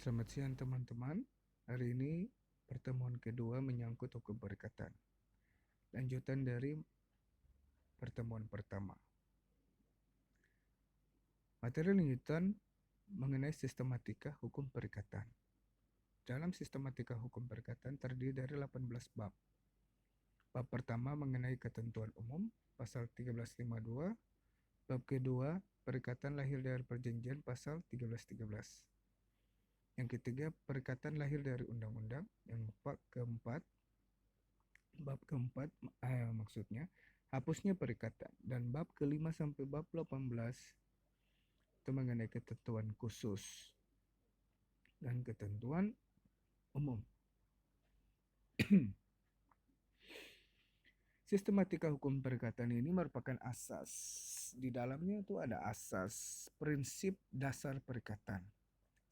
Selamat siang teman-teman. Hari ini pertemuan kedua menyangkut hukum perikatan. Lanjutan dari pertemuan pertama. Materi lanjutan mengenai sistematika hukum perikatan. Dalam sistematika hukum perikatan terdiri dari 18 bab. Bab pertama mengenai ketentuan umum, pasal 1352. Bab kedua, perikatan lahir dari perjanjian, pasal 1313. Yang ketiga, perikatan lahir dari undang-undang. Yang bab keempat maksudnya hapusnya perikatan, dan bab kelima sampai bab 18 itu mengenai ketentuan khusus dan ketentuan umum. Sistematika hukum perikatan ini merupakan asas. Di dalamnya itu ada asas prinsip dasar perikatan.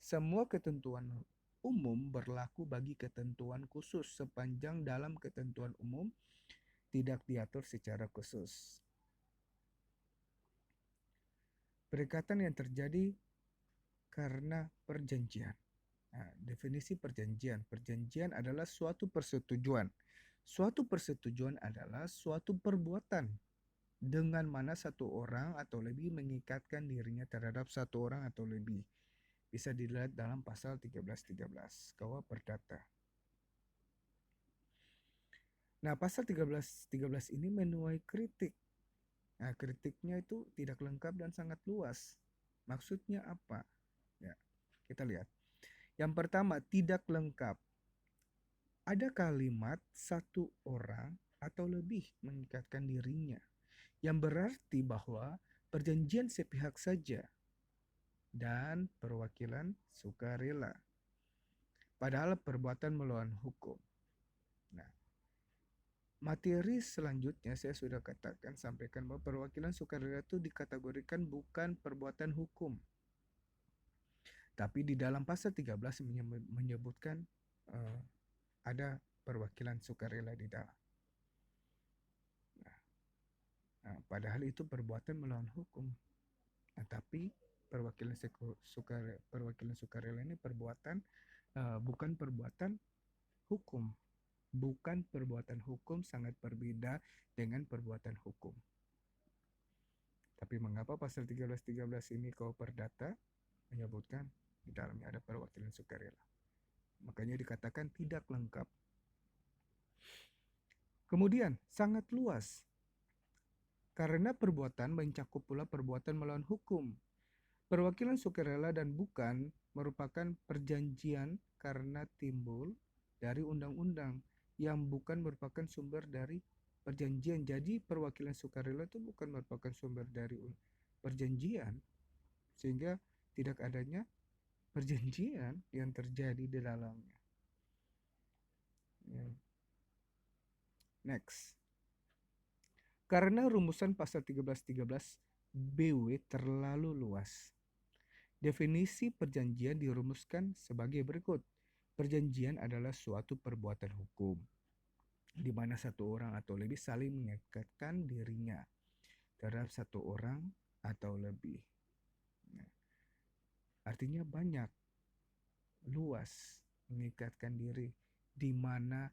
Semua ketentuan umum berlaku bagi ketentuan khusus sepanjang dalam ketentuan umum tidak diatur secara khusus. Perikatan yang terjadi karena perjanjian. Nah, definisi perjanjian. Perjanjian adalah suatu persetujuan. Suatu persetujuan adalah suatu perbuatan dengan mana satu orang atau lebih mengikatkan dirinya terhadap satu orang atau lebih. Bisa dilihat dalam pasal 1313 KUH Perdata. Nah, pasal 1313 ini menuai kritik. Nah, kritiknya itu tidak lengkap dan sangat luas. Maksudnya apa? Ya, kita lihat. Yang pertama, tidak lengkap. Ada kalimat satu orang atau lebih mengikatkan dirinya, yang berarti bahwa perjanjian sepihak saja dan perwakilan sukarela. Padahal perbuatan melawan hukum. Nah, materi selanjutnya saya sudah sampaikan bahwa perwakilan sukarela itu dikategorikan bukan perbuatan hukum. Tapi di dalam pasal 13 menyebutkan ada perwakilan sukarela di dalam. Padahal itu perbuatan melawan hukum. Nah, tapi perwakilan sukarela ini bukan perbuatan hukum. Bukan perbuatan hukum, sangat berbeda dengan perbuatan hukum. Tapi mengapa pasal 1313 ini KUH Perdata menyebutkan di dalamnya ada perwakilan sukarela? Makanya dikatakan tidak lengkap. Kemudian sangat luas. Karena perbuatan mencakup pula perbuatan melawan hukum. Perwakilan sukarela dan bukan merupakan perjanjian karena timbul dari undang-undang yang bukan merupakan sumber dari perjanjian. Jadi perwakilan sukarela itu bukan merupakan sumber dari perjanjian, sehingga tidak adanya perjanjian yang terjadi di dalamnya. Next. Karena rumusan pasal 1313 BW terlalu luas, definisi perjanjian dirumuskan sebagai berikut. Perjanjian adalah suatu perbuatan hukum di mana satu orang atau lebih saling mengikatkan dirinya terhadap satu orang atau lebih. Artinya banyak, luas, mengikatkan diri, di mana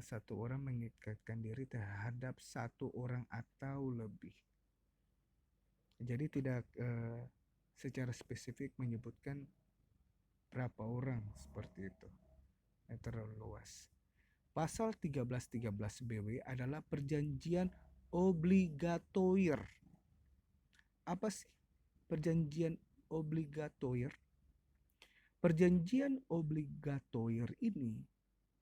satu orang mengikatkan diri terhadap satu orang atau lebih. Jadi tidak secara spesifik menyebutkan berapa orang seperti itu. Terlalu luas. Pasal 1313 BW adalah perjanjian obligatoir. Apa sih perjanjian obligatoir? Perjanjian obligatoir ini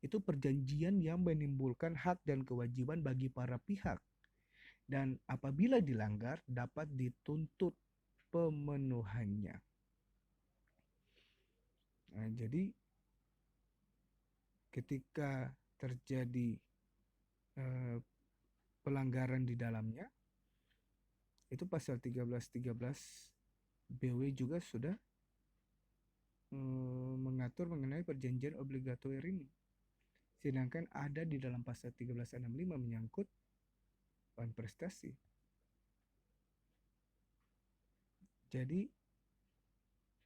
itu perjanjian yang menimbulkan hak dan kewajiban bagi para pihak, dan apabila dilanggar dapat dituntut pemenuhannya. Nah, jadi ketika terjadi pelanggaran di dalamnya, itu pasal 1313 BW juga sudah mengatur mengenai perjanjian obligatoir ini. Sedangkan ada di dalam pasal 1365 menyangkut poin prestasi. Jadi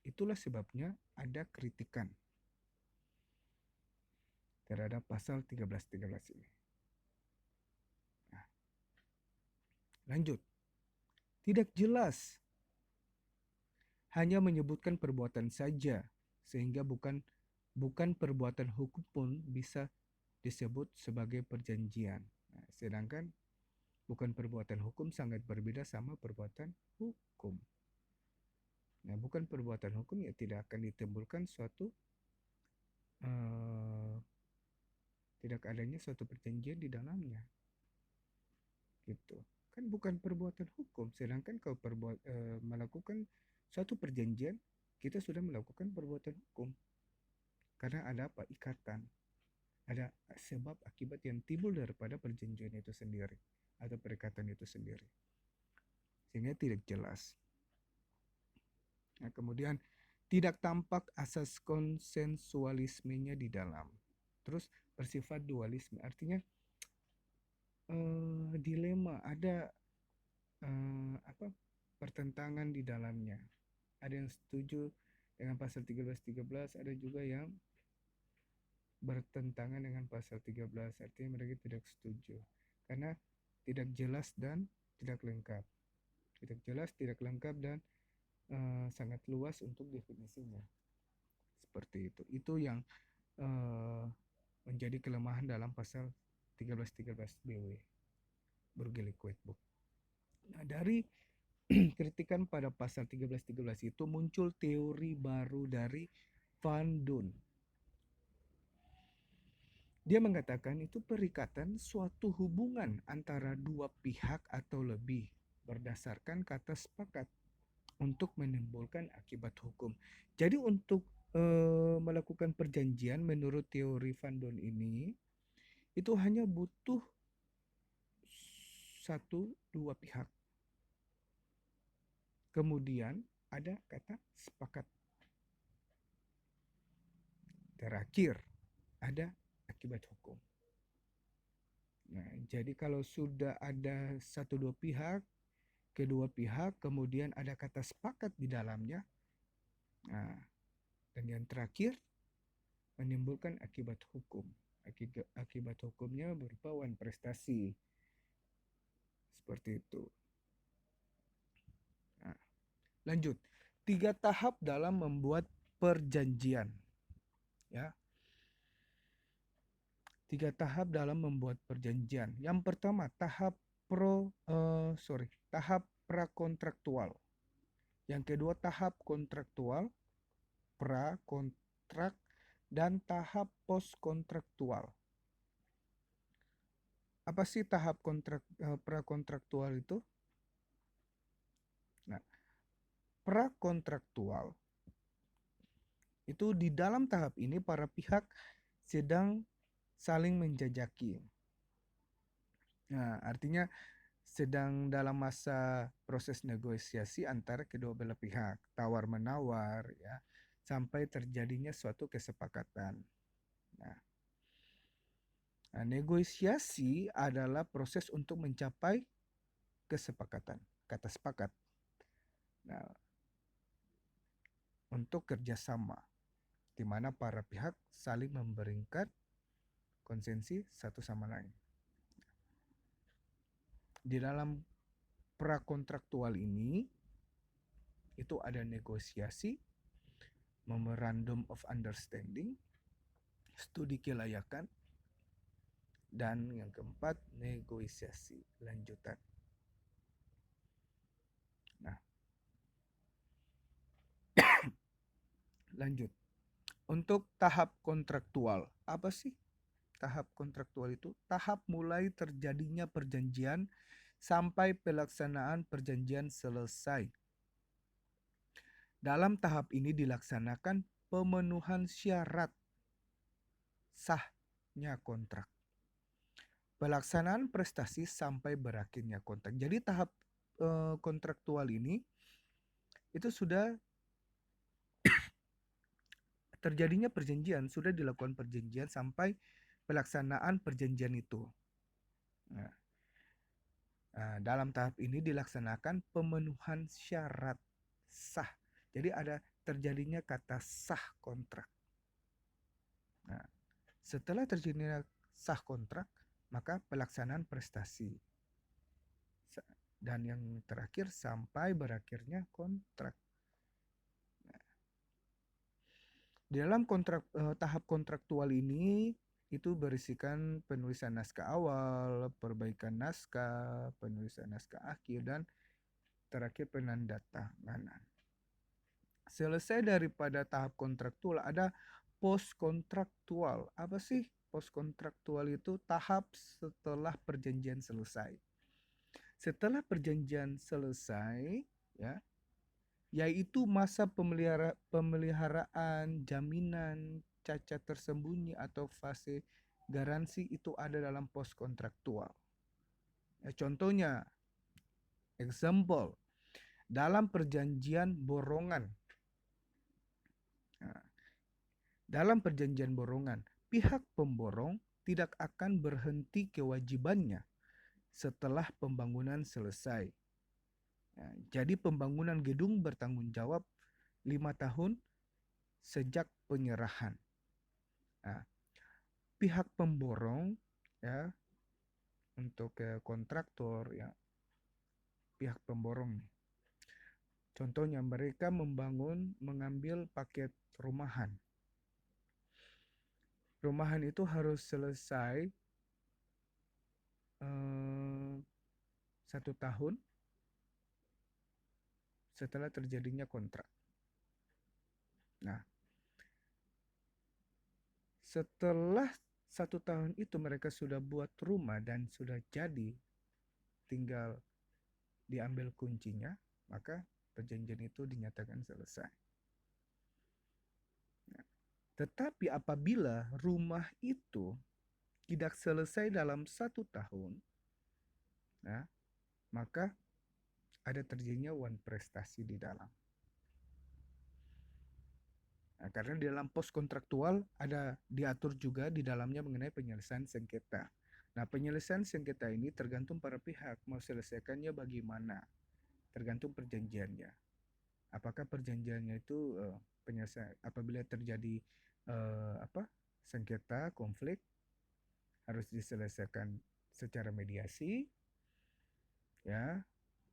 Itulah sebabnya ada kritikan terhadap pasal 1313 ini. Nah, lanjut. Tidak jelas, hanya menyebutkan perbuatan saja, sehingga bukan perbuatan hukum pun bisa disebut sebagai perjanjian. Nah, sedangkan bukan perbuatan hukum sangat berbeda sama perbuatan hukum. Nah, bukan perbuatan hukum ya tidak akan ditimbulkan suatu tidak adanya suatu perjanjian di dalamnya. Gitu. Kan bukan perbuatan hukum, sedangkan kalau melakukan suatu perjanjian, kita sudah melakukan perbuatan hukum. Karena ada apa? Ikatan. Ada sebab akibat yang timbul daripada perjanjian itu sendiri atau perikatan itu sendiri. Sehingga tidak jelas. Nah, kemudian tidak tampak asas konsensualismenya di dalam. Terus bersifat dualisme, artinya dilema, ada pertentangan di dalamnya. Ada yang setuju dengan pasal 1313, ada juga yang bertentangan dengan pasal 13, artinya mereka tidak setuju karena tidak jelas dan tidak lengkap. Tidak jelas, tidak lengkap, dan sangat luas untuk definisinya. Seperti itu. Itu yang menjadi kelemahan dalam pasal 1313 BW, Burgerlijk Wetboek. Nah, dari kritikan pada pasal 1313 itu muncul teori baru dari Van Doon. Dia mengatakan itu perikatan suatu hubungan antara dua pihak atau lebih berdasarkan kata sepakat untuk menimbulkan akibat hukum. Jadi untuk melakukan perjanjian menurut teori Van Doon ini itu hanya butuh satu dua pihak. Kemudian ada kata sepakat. Terakhir ada akibat hukum. Nah, jadi kalau sudah ada satu dua pihak, kedua pihak, kemudian ada kata sepakat di dalamnya, nah, dan yang terakhir menimbulkan akibat hukum. Akibat hukumnya berupa wan prestasi. Seperti itu. Nah, lanjut. 3 tahap dalam membuat perjanjian. Ya. 3 tahap dalam membuat perjanjian. Yang pertama, tahap prakontraktual. Yang kedua, tahap kontraktual, prakontrak, dan tahap postkontraktual. Apa sih tahap prakontraktual itu? Nah, prakontraktual itu di dalam tahap ini para pihak sedang saling menjajaki. Nah, artinya sedang dalam masa proses negosiasi antara kedua belah pihak, tawar-menawar, ya, sampai terjadinya suatu kesepakatan. Nah, negosiasi adalah proses untuk mencapai kesepakatan, kata sepakat. Nah, untuk kerjasama, di mana para pihak saling memberikan konsensi satu sama lain. Di dalam prakontraktual ini, itu ada negosiasi, memorandum of understanding, studi kelayakan, dan yang keempat, negosiasi lanjutan. Nah, lanjut. Untuk tahap kontraktual, apa sih tahap kontraktual itu? Tahap mulai terjadinya perjanjian sampai pelaksanaan perjanjian selesai. Dalam tahap ini dilaksanakan pemenuhan syarat sahnya kontrak. Pelaksanaan prestasi sampai berakhirnya kontrak. Jadi tahap kontraktual ini itu sudah terjadinya perjanjian, sudah dilakukan perjanjian sampai pelaksanaan perjanjian itu. Nah, dalam tahap ini dilaksanakan pemenuhan syarat sah. Jadi ada terjadinya kata sah kontrak. Nah, setelah terjadinya sah kontrak, maka pelaksanaan prestasi. Dan yang terakhir sampai berakhirnya kontrak. Di dalam tahap kontraktual ini itu berisikan penulisan naskah awal, perbaikan naskah, penulisan naskah akhir, dan terakhir penandatanganan. Selesai daripada tahap kontraktual, ada post kontraktual. Apa sih post kontraktual itu? Tahap setelah perjanjian selesai. Setelah perjanjian selesai, ya, yaitu masa pemeliharaan, jaminan, cacat tersembunyi atau fase garansi itu ada dalam post kontraktual. Ya, contohnya, example, dalam perjanjian borongan. Nah, dalam perjanjian borongan, pihak pemborong tidak akan berhenti kewajibannya setelah pembangunan selesai. Nah, jadi pembangunan gedung bertanggung jawab 5 tahun sejak penyerahan. Nah, pihak pemborong ya untuk kontraktor ya, pihak pemborong nih. Contohnya mereka mengambil paket rumahan. Rumahan itu harus selesai 1 tahun setelah terjadinya kontrak. Nah, setelah 1 tahun itu mereka sudah buat rumah dan sudah jadi, tinggal diambil kuncinya, maka perjanjian itu dinyatakan selesai. Nah, tetapi apabila rumah itu tidak selesai dalam 1 tahun, nah, maka ada terjadinya wan prestasi di dalam. Nah, karena di dalam pos kontraktual ada diatur juga di dalamnya mengenai penyelesaian sengketa. Nah, penyelesaian sengketa ini tergantung para pihak mau selesaikannya bagaimana, tergantung perjanjiannya. Apakah perjanjiannya itu penyelesaian apabila terjadi sengketa, konflik harus diselesaikan secara mediasi, ya,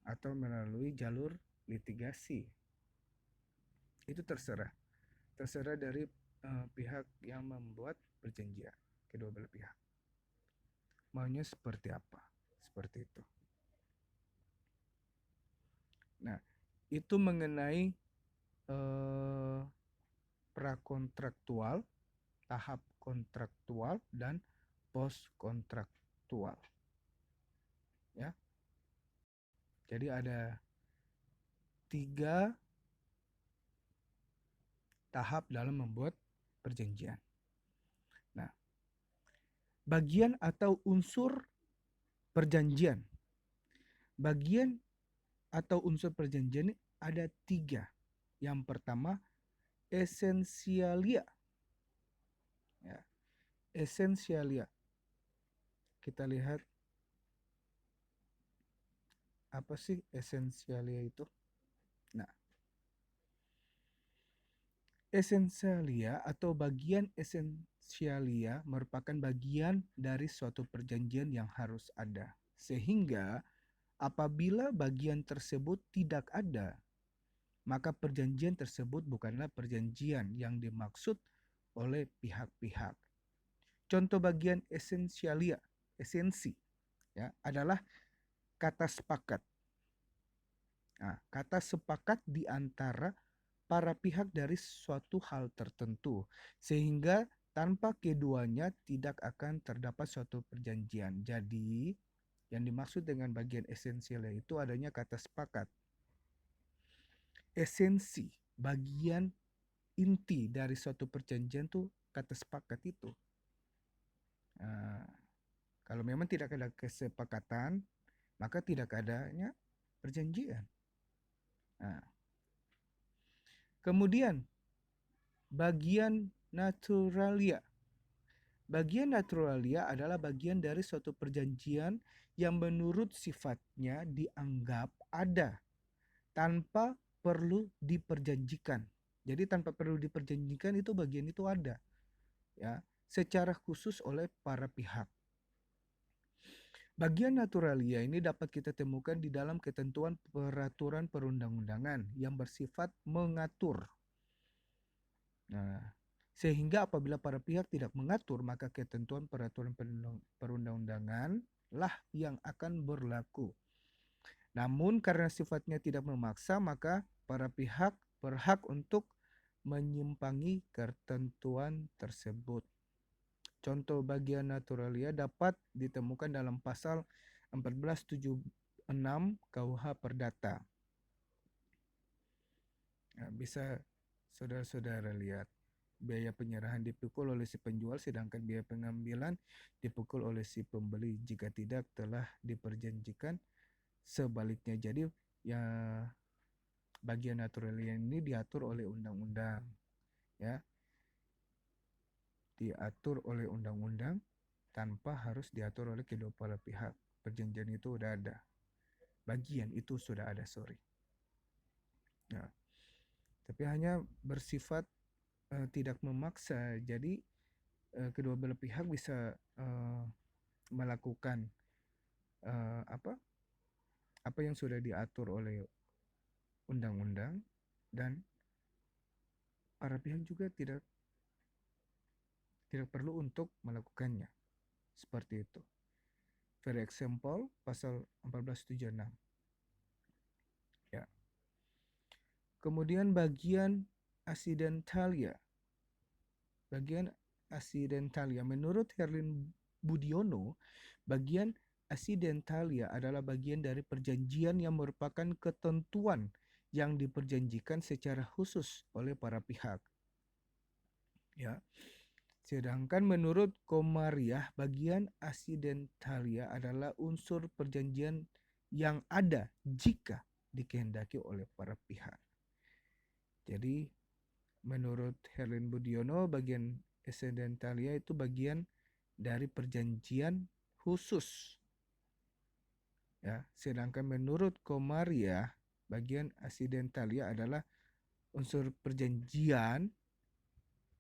atau melalui jalur litigasi. Itu terserah dari pihak yang membuat perjanjian, kedua belah pihak maunya seperti apa, seperti itu. Nah, itu mengenai prakontraktual, tahap kontraktual, dan post kontraktual. Ya, jadi ada 3 tahap dalam membuat perjanjian. Nah, bagian atau unsur perjanjian. Bagian atau unsur perjanjian ini ada 3. Yang pertama, esensialia. Ya, esensialia. Kita lihat apa sih esensialia itu? Nah, esensialia atau bagian esensialia merupakan bagian dari suatu perjanjian yang harus ada. Sehingga apabila bagian tersebut tidak ada, maka perjanjian tersebut bukanlah perjanjian yang dimaksud oleh pihak-pihak. Contoh bagian esensialia, esensi, ya, adalah kata sepakat. Nah, kata sepakat di antara para pihak dari suatu hal tertentu, sehingga tanpa keduanya tidak akan terdapat suatu perjanjian. Jadi, yang dimaksud dengan bagian esensial itu adanya kata sepakat. Esensi, bagian inti dari suatu perjanjian tuh kata sepakat itu. Nah, kalau memang tidak ada kesepakatan, maka tidak adanya perjanjian. Nah, kemudian bagian naturalia. Bagian naturalia adalah bagian dari suatu perjanjian yang menurut sifatnya dianggap ada tanpa perlu diperjanjikan. Jadi tanpa perlu diperjanjikan itu bagian itu ada, ya, secara khusus oleh para pihak. Bagian naturalia ini dapat kita temukan di dalam ketentuan peraturan perundang-undangan yang bersifat mengatur. Nah, sehingga apabila para pihak tidak mengatur, maka ketentuan peraturan perundang-undangan lah yang akan berlaku. Namun karena sifatnya tidak memaksa, maka para pihak berhak untuk menyimpangi ketentuan tersebut. Contoh bagian naturalia dapat ditemukan dalam pasal 1476 KUH Perdata. Nah, bisa saudara-saudara lihat. Biaya penyerahan dipikul oleh si penjual, sedangkan biaya pengambilan dipikul oleh si pembeli jika tidak telah diperjanjikan sebaliknya. Jadi ya, bagian naturalia ini diatur oleh undang-undang, ya, diatur oleh undang-undang tanpa harus diatur oleh kedua belah pihak. Perjanjian itu udah ada, bagian itu sudah ada, sorry. Nah, tapi hanya bersifat tidak memaksa. Jadi kedua belah pihak bisa melakukan apa yang sudah diatur oleh undang-undang, dan para pihak juga tidak perlu untuk melakukannya. Seperti itu. For example, pasal 1476. Ya. Kemudian bagian accidentalia. Bagian accidentalia. Menurut Herlin Budiono, bagian accidentalia adalah bagian dari perjanjian yang merupakan ketentuan yang diperjanjikan secara khusus oleh para pihak. Ya. Sedangkan menurut Komariah, bagian accidentalia adalah unsur perjanjian yang ada jika dikehendaki oleh para pihak. Jadi menurut Herlin Budiono, bagian accidentalia itu bagian dari perjanjian khusus. Ya, sedangkan menurut Komariah, bagian accidentalia adalah unsur perjanjian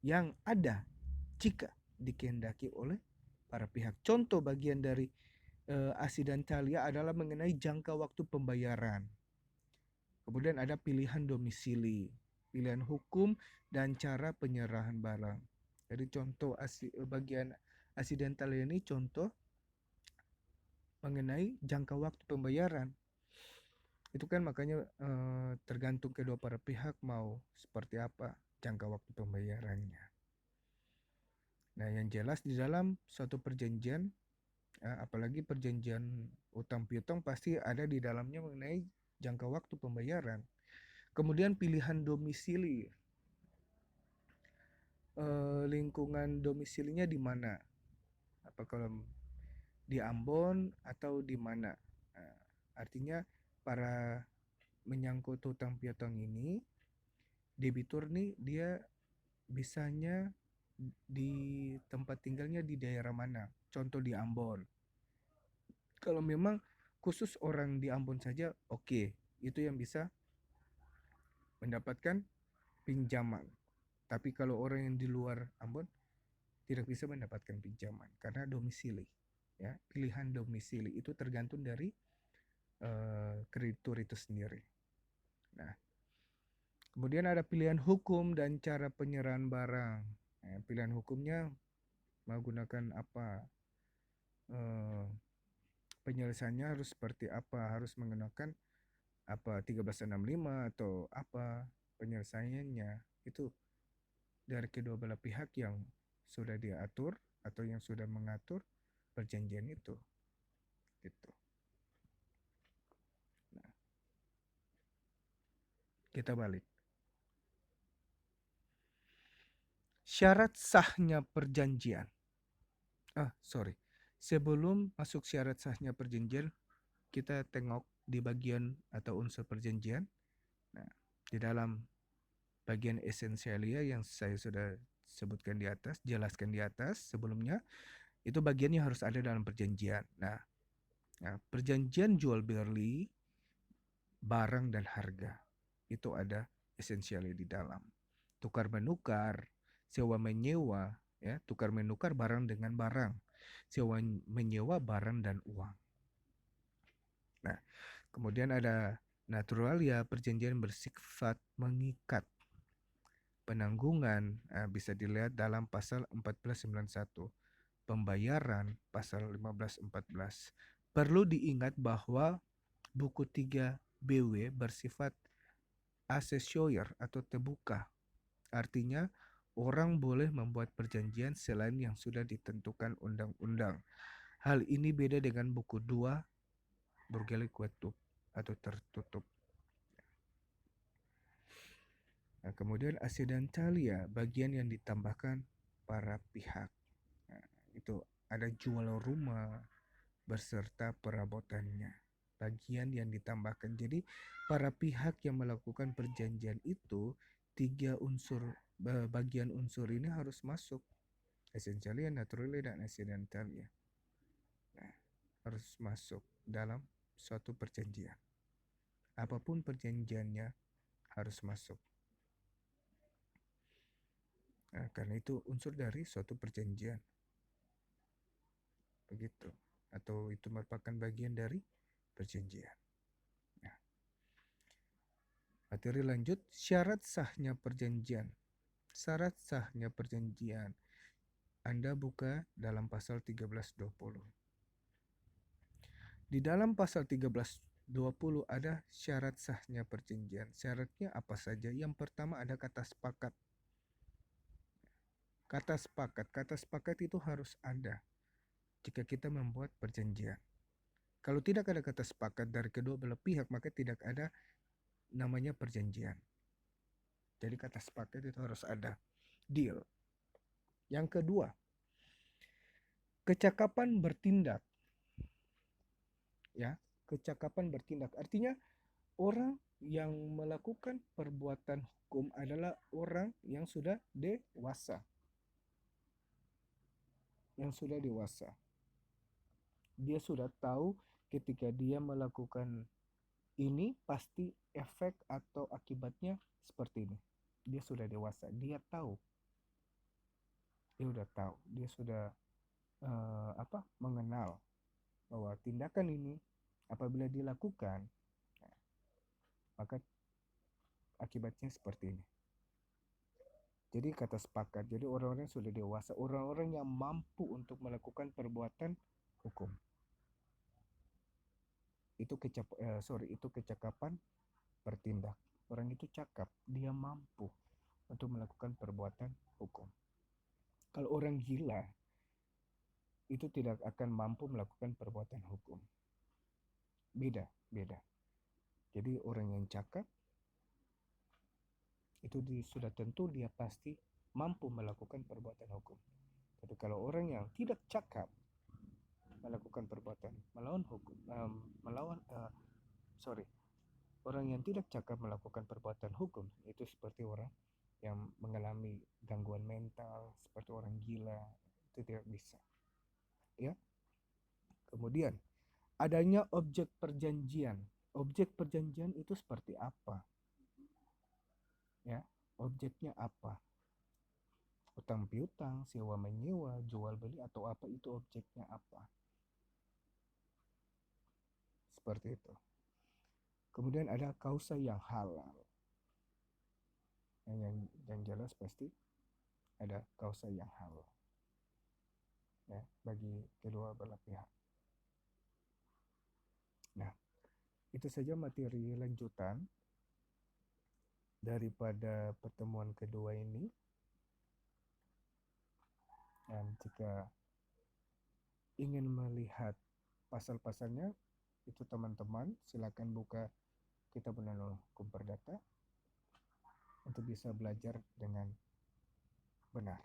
yang ada jika dikehendaki oleh para pihak. Contoh bagian dari accidentalia adalah mengenai jangka waktu pembayaran. Kemudian ada pilihan domisili, pilihan hukum, dan cara penyerahan barang. Jadi contoh bagian accidentalia ini contoh mengenai jangka waktu pembayaran. Itu kan makanya tergantung kedua para pihak mau seperti apa jangka waktu pembayarannya. Nah, yang jelas di dalam suatu perjanjian, apalagi perjanjian utang piutang, pasti ada di dalamnya mengenai jangka waktu pembayaran. Kemudian pilihan domisili, lingkungan domisilinya di mana? Apa kalau di Ambon atau di mana? Artinya para menyangkut utang piutang ini, debitur nih dia bisanya di tempat tinggalnya di daerah mana? Contoh di Ambon. Kalau memang khusus orang di Ambon saja, oke, itu yang bisa mendapatkan pinjaman. Tapi kalau orang yang di luar Ambon tidak bisa mendapatkan pinjaman karena domisili, ya, pilihan domisili itu tergantung dari kreditur itu sendiri. Nah, kemudian ada pilihan hukum dan cara penyerahan barang. Nah, pilihan hukumnya menggunakan apa? Penyelesaiannya harus seperti apa? Harus menggunakan apa 1365 atau apa penyelesaiannya? Itu dari kedua belah pihak yang sudah diatur atau yang sudah mengatur perjanjian itu. Gitu. Nah, kita balik. Syarat sahnya perjanjian. Sebelum masuk syarat sahnya perjanjian, kita tengok di bagian atau unsur perjanjian. Nah, di dalam bagian esensialia yang saya sudah sebutkan di atas, jelaskan di atas sebelumnya, itu bagiannya harus ada dalam perjanjian. Nah, perjanjian jual beli barang dan harga itu ada esensialia di dalam. tukar menukar, sewa menyewa, ya, tukar menukar barang dengan barang, sewa menyewa barang dan uang. Nah, kemudian ada naturalia, perjanjian bersifat mengikat. Penanggungan bisa dilihat dalam pasal 1491. Pembayaran pasal 1514. Perlu diingat bahwa buku 3 BW bersifat accessorial atau terbuka. Artinya, orang boleh membuat perjanjian selain yang sudah ditentukan undang-undang. Hal ini beda dengan buku 2 Burgerlijk Wetboek atau tertutup. Nah, kemudian accidentalia, bagian yang ditambahkan para pihak. Nah, itu ada jual rumah beserta perabotannya. Bagian yang ditambahkan. Jadi para pihak yang melakukan perjanjian itu, bagian unsur ini harus masuk. Essentialia, naturalia, dan accidentalia. Nah, harus masuk dalam suatu perjanjian. Apapun perjanjiannya harus masuk. Nah, karena itu unsur dari suatu perjanjian. Begitu. Atau itu merupakan bagian dari perjanjian. Nah, materi lanjut, syarat sahnya perjanjian. Syarat sahnya perjanjian. Anda buka dalam pasal 1320. Di dalam pasal 1320 ada syarat sahnya perjanjian. Syaratnya apa saja? Yang pertama ada kata sepakat. Kata sepakat itu harus ada jika kita membuat perjanjian. Kalau tidak ada kata sepakat dari kedua belah pihak, maka tidak ada namanya perjanjian. Jadi kata sepakat itu harus ada. Deal. Yang kedua, kecakapan bertindak. Ya, kecakapan bertindak. Artinya orang yang melakukan perbuatan hukum adalah orang yang sudah dewasa. Yang sudah dewasa. Dia sudah tahu ketika dia melakukan ini pasti efek atau akibatnya seperti ini. Dia sudah dewasa, dia tahu. Dia sudah tahu, dia sudah mengenal bahwa tindakan ini apabila dilakukan, maka akibatnya seperti ini. Jadi kata sepakat, jadi orang-orang sudah dewasa, orang-orang yang mampu untuk melakukan perbuatan hukum. Itu kecakapan bertindak. Orang itu cakap, dia mampu untuk melakukan perbuatan hukum. Kalau orang gila, itu tidak akan mampu melakukan perbuatan hukum. Beda. Jadi orang yang cakap, itu sudah tentu dia pasti mampu melakukan perbuatan hukum. Tapi kalau orang yang tidak cakap melakukan perbuatan melawan hukum, orang yang tidak cakap melakukan perbuatan hukum itu seperti orang yang mengalami gangguan mental, seperti orang gila, itu tidak bisa. Ya. Kemudian adanya objek perjanjian. Objek perjanjian itu seperti apa? Ya, objeknya apa? Utang piutang, sewa menyewa, jual beli atau apa, itu objeknya apa? Seperti itu. Kemudian ada kausa yang halal. Yang jelas pasti ada kausa yang halal. Ya, bagi kedua belah pihak. Nah, itu saja materi lanjutan daripada pertemuan kedua ini. Dan jika ingin melihat pasal-pasalnya, itu teman-teman silakan buka Kitab Undang-Undang Hukum Perdata untuk bisa belajar dengan benar.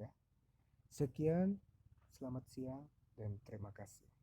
Ya. Sekian, selamat siang dan terima kasih.